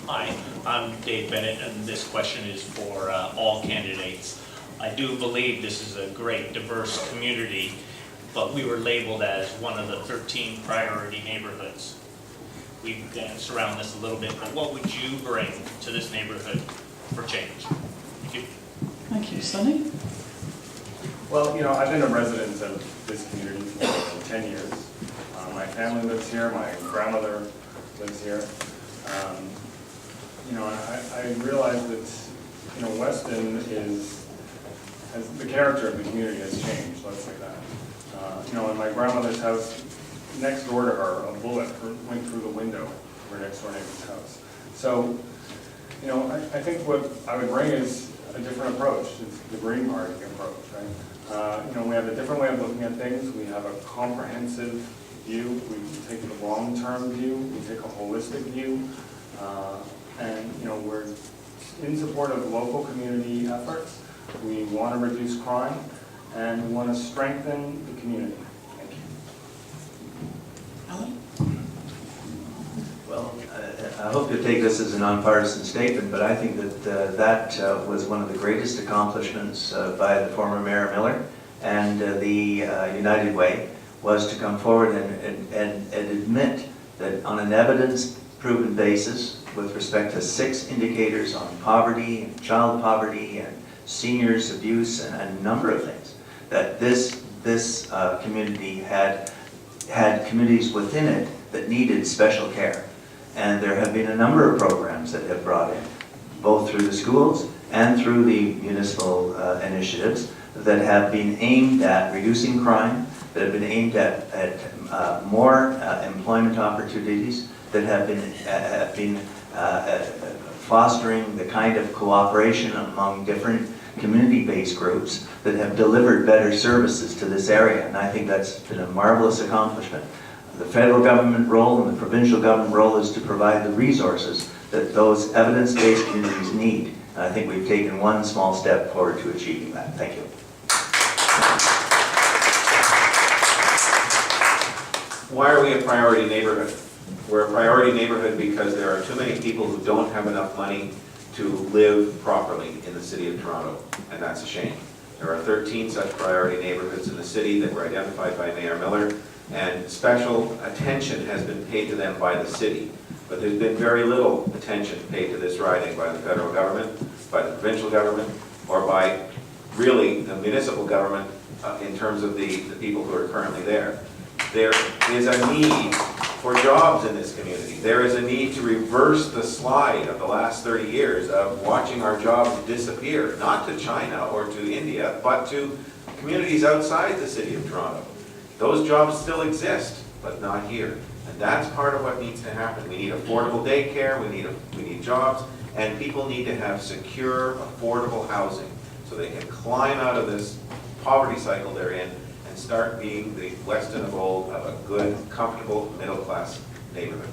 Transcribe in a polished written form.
Hi, I'm Dave Bennett, and this question is for all candidates. I do believe this is a great, diverse community, but we were labeled as one of the 13 priority neighborhoods. We've danced around this a little bit, but what would you bring to this neighborhood for change? Thank you. Thank you, Sonny. Well, I've been a resident of this community for 10 years. My family lives here, my grandmother lives here. I realize that, Weston the character of the community has changed, let's say that. In my grandmother's house, next door to her, a bullet went through the window of her next door neighbor's house. So, I think what I would bring is a different approach. It's the Green Party approach, right? We have a different way of looking at things. We have a comprehensive view. We take the long-term view. We take a holistic view. We're in support of local community efforts. We want to reduce crime, and we want to strengthen the community. Thank you. Alan? Well, I hope you take this as a nonpartisan statement, but I think that that was one of the greatest accomplishments by the former Mayor Miller, and the United Way was to come forward and admit that on an evidence-proven basis with respect to 6 indicators on poverty, and child poverty, and seniors abuse, and a number of things, that this community had communities within it that needed special care. And there have been a number of programs that have brought in, both through the schools and through the municipal initiatives, that have been aimed at reducing crime, that have been aimed at more employment opportunities, that have been fostering the kind of cooperation among different community-based groups that have delivered better services to this area. And I think that's been a marvelous accomplishment. The federal government role and the provincial government role is to provide the resources that those evidence-based communities need. And I think we've taken one small step forward to achieving that. Thank you. Why are we a priority neighborhood? We're a priority neighborhood because there are too many people who don't have enough money to live properly in the city of Toronto, and that's a shame. There are 13 such priority neighborhoods in the city that were identified by Mayor Miller, and special attention has been paid to them by the city. But there's been very little attention paid to this riding by the federal government, by the provincial government, or by really the municipal government in terms of the people who are currently there. There is a need for jobs in this community. There is a need to reverse the slide of the last 30 years of watching our jobs disappear, not to China or to India, but to communities outside the city of Toronto. Those jobs still exist, but not here. And that's part of what needs to happen. We need affordable daycare, we need jobs, and people need to have secure, affordable housing so they can climb out of this poverty cycle they're in and start being the Weston of old, of a good, comfortable, middle-class neighborhood.